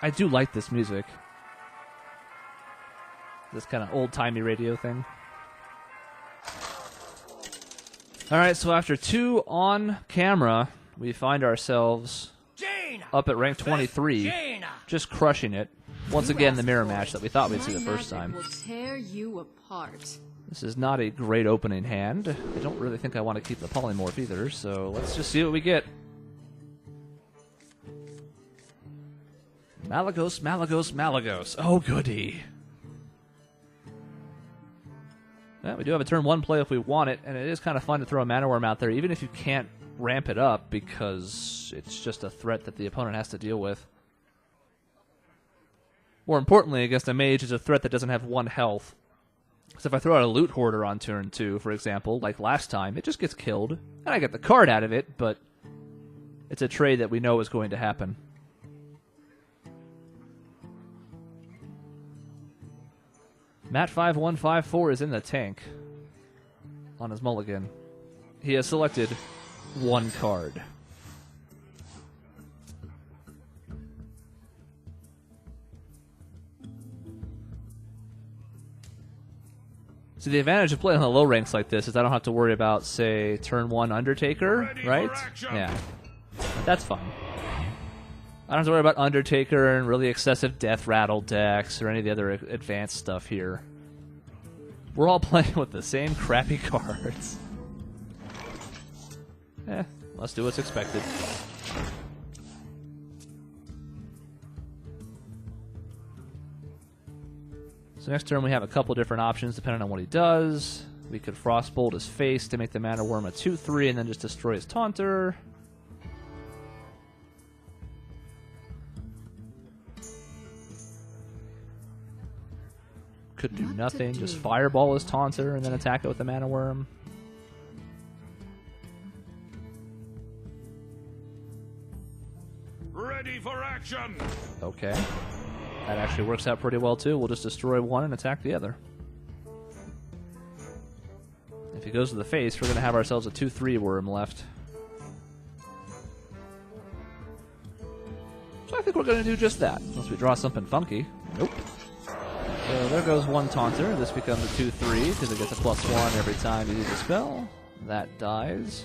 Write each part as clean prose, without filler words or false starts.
I do like this music. This kind of old-timey radio thing. All right, so after 2 on camera, we find ourselves up at rank 23, just crushing it. Once again, the mirror match that we thought we'd see the first time. Will tear you apart. This is not a great opening hand. I don't really think I want to keep the polymorph either, so let's just see what we get. Malagos, Malagos, Malagos. Oh, goody. Yeah, we do have a turn 1 play if we want it, and it is kind of fun to throw a Mana Worm out there, even if you can't ramp it up, because it's just a threat that the opponent has to deal with. More importantly, against a mage, it's a threat that doesn't have 1 health. So if I throw out a Loot Hoarder on turn 2, for example, like last time, it just gets killed, and I get the card out of it, but it's a trade that we know is going to happen. Matt5154 is in the tank on his mulligan. He has selected 1 card. So the advantage of playing on the low ranks like this is I don't have to worry about, say, turn 1 Undertaker, right? Yeah. That's fine. I don't have to worry about Undertaker and really excessive Death Rattle decks or any of the other advanced stuff here. We're all playing with the same crappy cards. Let's do what's expected. So next turn we have a couple different options depending on what he does. We could Frostbolt his face to make the Mana Worm a 2/3 and then just destroy his Taunter. Could do nothing, just Fireball his Taunter and then attack it with the Mana Worm. Ready for action! Okay. That actually works out pretty well too. We'll just destroy 1 and attack the other. If he goes to the face, we're going to have ourselves a 2/3 worm left. So I think we're going to do just that, unless we draw something funky. Nope. So there goes 1 Taunter. This becomes a 2/3 because it gets a +1 every time you use a spell. That dies.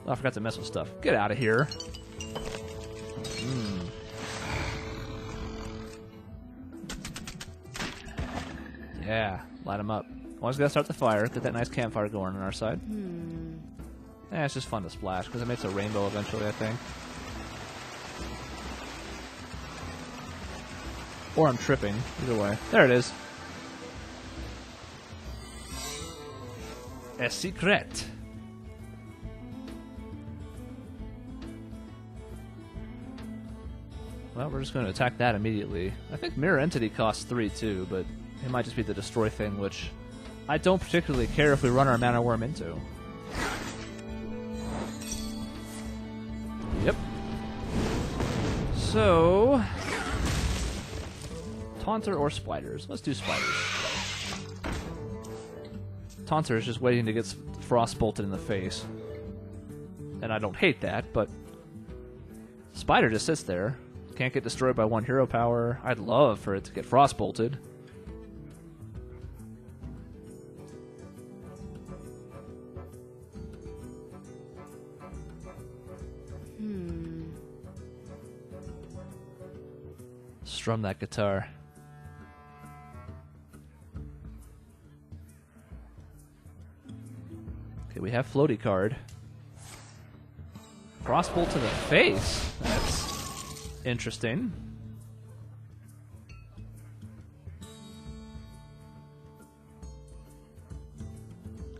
Oh, I forgot to mess with stuff. Get out of here. Yeah, light him up. Always gotta start the fire, get that nice campfire going on our side. It's just fun to splash, because it makes a rainbow eventually, I think. Or I'm tripping, either way. There it is. A secret. Well, we're just going to attack that immediately. I think Mirror Entity costs 3 too, but it might just be the destroy thing, which I don't particularly care if we run our Mana Worm into. Yep. So, Taunter or Spiders? Let's do Spiders. Taunter is just waiting to get Frostbolted in the face. And I don't hate that, but Spider just sits there. Can't get destroyed by 1 hero power. I'd love for it to get Frostbolted. Strum that guitar. Okay, we have Floaty card. Frostbolt to the face. That's interesting.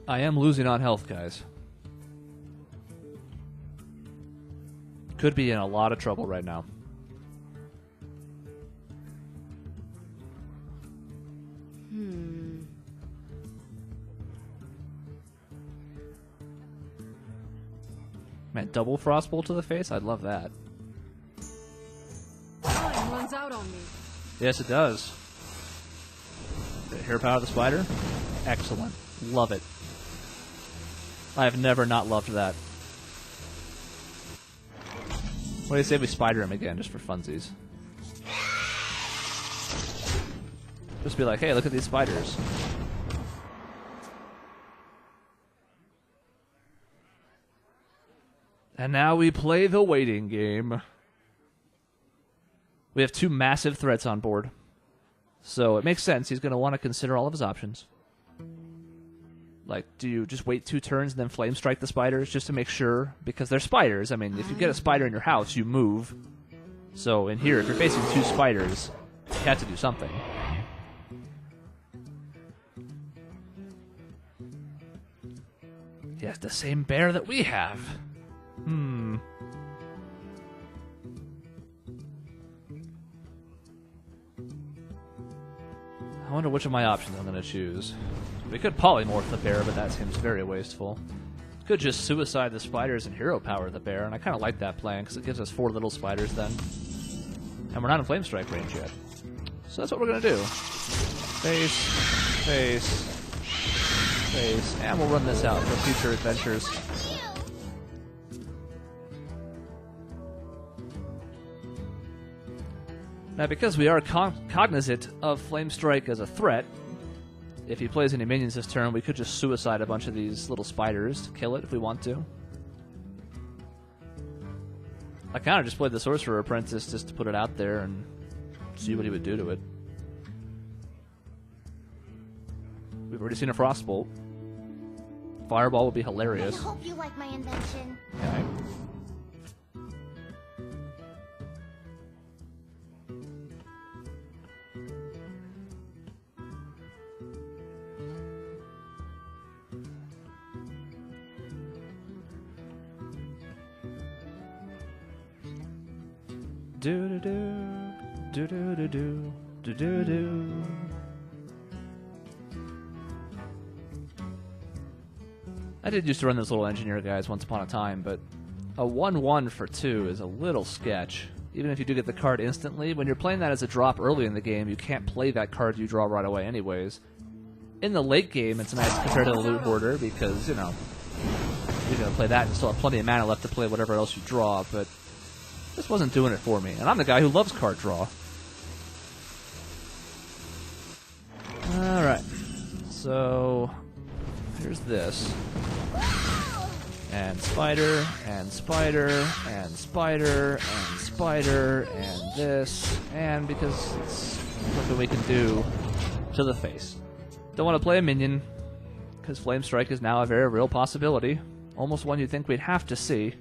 I am losing on health, guys. Could be in a lot of trouble right now. Man, double Frostbolt to the face? I'd love that. Time runs out on me. Yes, it does. Hero power of the spider? Excellent. Love it. I have never not loved that. What do you say we spider him again, just for funsies? Just be like, hey, look at these spiders. And now we play the waiting game. We have 2 massive threats on board. So it makes sense. He's going to want to consider all of his options. Like, do you just wait 2 turns and then flame strike the spiders just to make sure? Because they're spiders. I mean, if you get a spider in your house, you move. So in here, if you're facing 2 spiders, you have to do something. He has the same bear that we have. I wonder which of my options I'm going to choose. We could polymorph the bear, but that seems very wasteful. Could just suicide the spiders and hero power the bear, and I kind of like that plan because it gives us 4 little spiders then. And we're not in flame strike range yet. So that's what we're going to do. Face, face, face, and we'll run this out for future adventures. Now, because we are cognizant of Flame Strike as a threat, if he plays any minions this turn, we could just suicide a bunch of these little spiders to kill it if we want to. I kind of just played the Sorcerer Apprentice just to put it out there and see what he would do to it. We've already seen a Frostbolt. Fireball would be hilarious. I hope you like my invention. Okay. Do do do do do do do do do. I did used to run those little engineer guys once upon a time, but a 1/1 for 2 is a little sketch. Even if you do get the card instantly, when you're playing that as a drop early in the game, you can't play that card you draw right away anyways. In the late game, it's nice compared to the Loot Hoarder because, you know, you're going to play that and still have plenty of mana left to play whatever else you draw, but this wasn't doing it for me. And I'm the guy who loves card draw. Alright. So, here's this. And spider, and spider, and spider, and spider, and this. And because it's something we can do to the face. Don't want to play a minion, because Flame Strike is now a very real possibility. Almost one you'd think we'd have to see.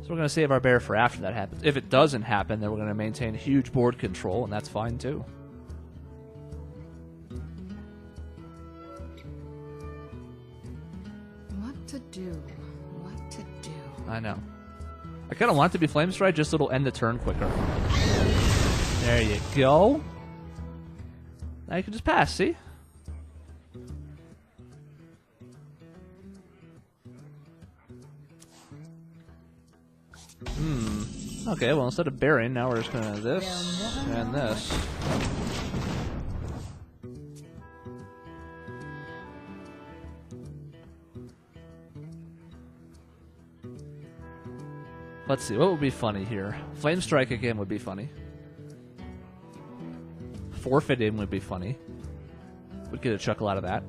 So we're going to save our bear for after that happens. If it doesn't happen, then we're going to maintain huge board control, and that's fine too. What to do? What to do? I know. I kind of want it to be Flame Strike, just so it'll end the turn quicker. There you go. Now you can just pass, see? Okay, well, instead of bearing, now we're just going to this and this. Let's see, what would be funny here? Flame Strike again would be funny. Forfeit in would be funny. Would get a chuckle out of that.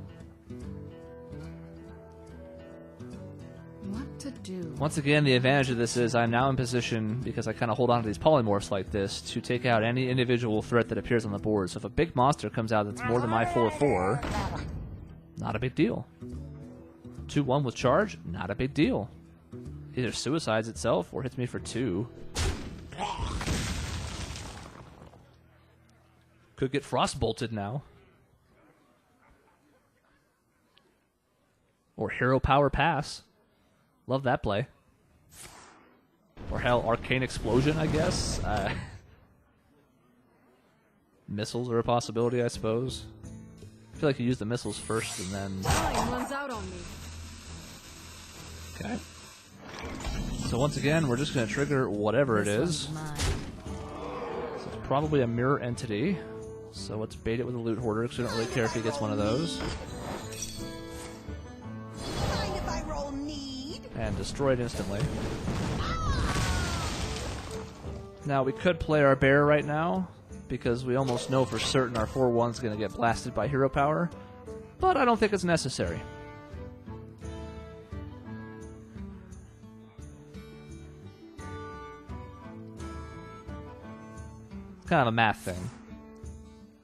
What to do? Once again, the advantage of this is I'm now in position, because I kind of hold on to these polymorphs like this, to take out any individual threat that appears on the board. So if a big monster comes out that's more than my 4/4, not a big deal. 2/1 with charge, not a big deal. Either suicides itself or hits me for 2. Could get frostbolted now. Or hero power pass. Love that play. Or hell, arcane explosion, I guess. Missiles are a possibility, I suppose. I feel like you use the missiles first and then... Time runs out on me. Okay. So once again, we're just going to trigger whatever it is. So it's probably a mirror entity. So let's bait it with a loot hoarder, because we don't really care if he gets one of those. Mind if I roll need? And destroy it instantly. Now, we could play our bear right now, because we almost know for certain our 4-1's going to get blasted by hero power, but I don't think it's necessary. It's kind of a math thing.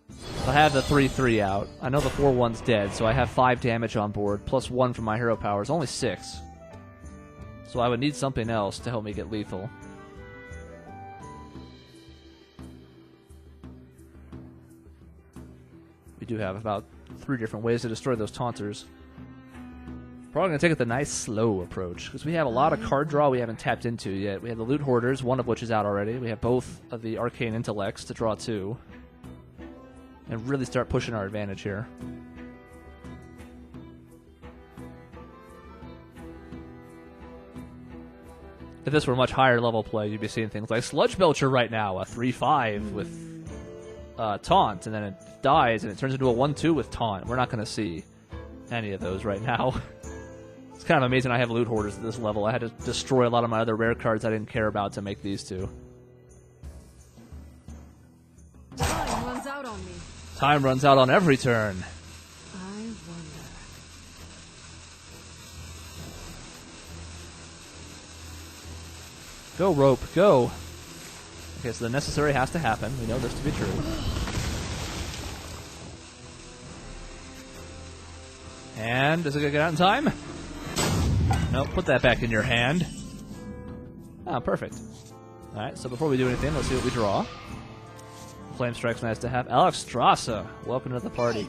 If I have the 3-3 out, I know the 4-1's dead, so I have 5 damage on board, plus 1 from my hero power. It's only 6. So I would need something else to help me get lethal. We do have about 3 different ways to destroy those taunters. Probably going to take it the nice slow approach, because we have a lot of card draw we haven't tapped into yet. We have the loot hoarders, one of which is out already. We have both of the arcane intellects to draw 2. And really start pushing our advantage here. If this were much higher level play, you'd be seeing things like Sludge Belcher right now, a 3-5 with taunt, and then it dies and it turns into a 1-2 with taunt. We're not going to see any of those right now. It's kind of amazing I have loot hoarders at this level. I had to destroy a lot of my other rare cards I didn't care about to make these 2. Time runs out on me. Time runs out on every turn. I wonder. Go, rope, go. Okay, so the necessary has to happen. We know this to be true. And is it going to get out in time? Nope, put that back in your hand. Ah, perfect. Alright, so before we do anything, let's see what we draw. Flame Strike's nice to have. Alex Strasza, welcome to the party.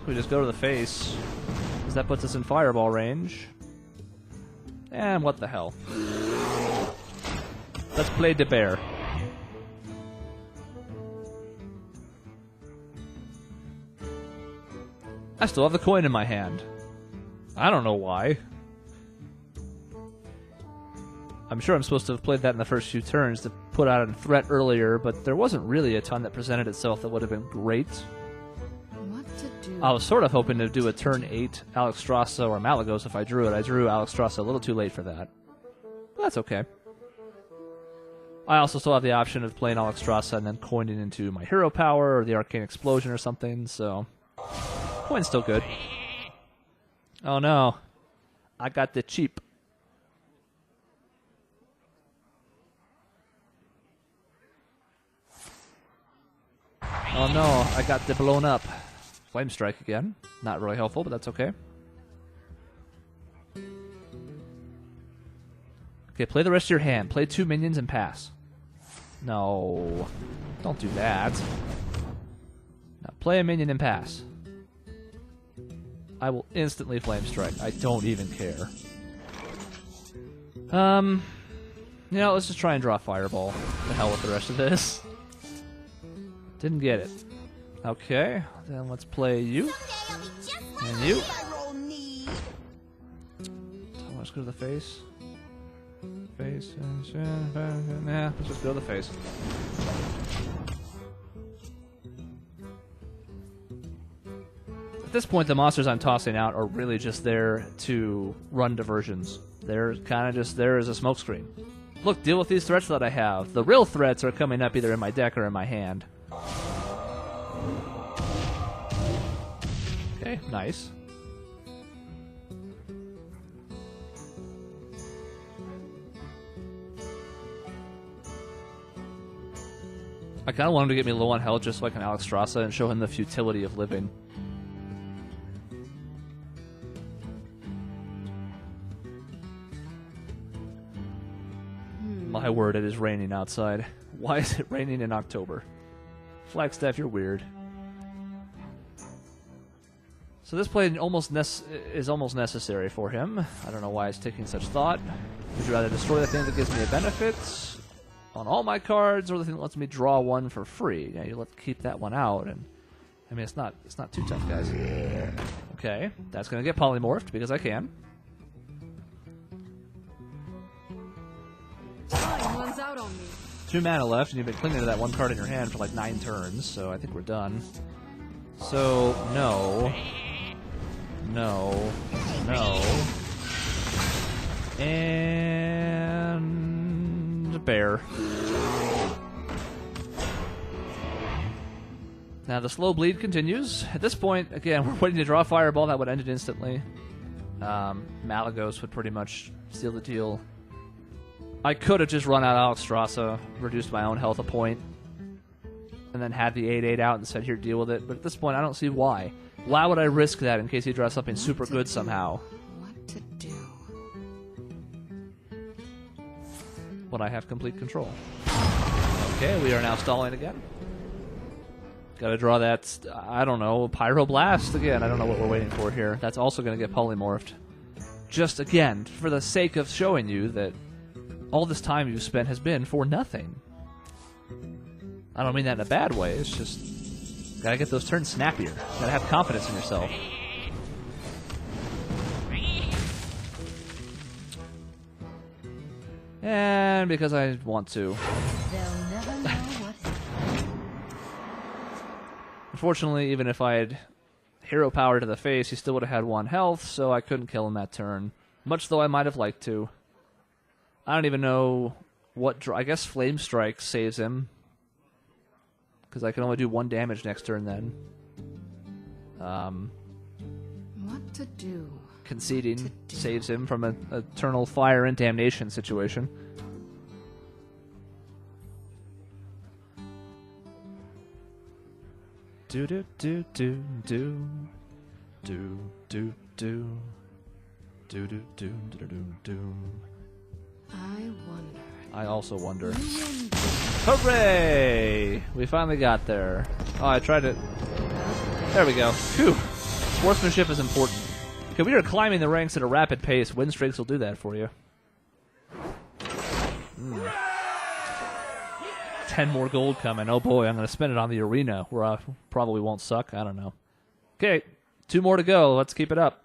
We just go to the face, because that puts us in fireball range. And what the hell. Let's play the bear. I still have the coin in my hand. I don't know why. I'm sure I'm supposed to have played that in the first few turns to put out a threat earlier, but there wasn't really a ton that presented itself that would have been great. What to do? I was sort of hoping to do a turn 8 Alex Strasza or Malagos if I drew it. I drew Alex Strasza a little too late for that. But that's okay. I also still have the option of playing Alex Strasza and then coining into my hero power or the arcane explosion or something, so coin's still good. Oh no. I got the cheap. Oh no, I got the blown up. Flame Strike again. Not really helpful, but that's okay. Okay, play the rest of your hand. Play 2 minions and pass. No. Don't do that. Now play a minion and pass. I will instantly Flame Strike. I don't even care. You know, let's just try and draw Fireball. The hell with the rest of this. Didn't get it. Okay, then let's play you. And you. So let's go to the face. Face. Nah, let's just go to the face. At this point, the monsters I'm tossing out are really just there to run diversions. They're kind of just there as a smokescreen. Look, deal with these threats that I have. The real threats are coming up either in my deck or in my hand. Okay, nice. I kind of want him to get me low on health just so I can Alex Strasza and show him the futility of living. My word, it is raining outside. Why is it raining in October? Flagstaff, you're weird. So this play is almost necessary for him. I don't know why he's taking such thought. Would you rather destroy the thing that gives me a benefit on all my cards, or the thing that lets me draw one for free? Yeah, you keep that one out, and I mean it's not too tough, guys. Okay, that's gonna get polymorphed because I can. Time runs out on me. 2 mana left, and you've been clinging to that one card in your hand for like 9 turns, so I think we're done. So, no. No. No. And... a bear. Now the slow bleed continues. At this point, again, we're waiting to draw a fireball. That would end it instantly. Malagos would pretty much seal the deal. I could have just run out Alexstrasza, reduced my own health a point, and then had the 8/8 out and said, here, deal with it. But at this point, I don't see why. Why would I risk that in case he draws something super good somehow? What to do? When I have complete control. Okay, we are now stalling again. Gotta draw that, I don't know, Pyroblast again. I don't know what we're waiting for here. That's also gonna get polymorphed. Just again, for the sake of showing you that all this time you've spent has been for nothing. I don't mean that in a bad way, it's just gotta get those turns snappier. Gotta have confidence in yourself. And because I want to. They'll never know what hit. Unfortunately, even if I had hero power to the face, he still would have had 1 health, so I couldn't kill him that turn. Much though I might have liked to. I don't even know what... I guess Flame Strike saves him. Because I can only do 1 damage next turn then. What to do? Conceding saves him from an eternal fire and damnation situation. Do do do do do do do do do do do do do do. I wonder. I also wonder. Hooray! We finally got there. Oh, I tried it. There we go. Phew. Sportsmanship is important. Okay, we are climbing the ranks at a rapid pace. Win streaks will do that for you. 10 more gold coming. Oh boy, I'm going to spend it on the arena, where I probably won't suck. I don't know. Okay, 2 more to go. Let's keep it up.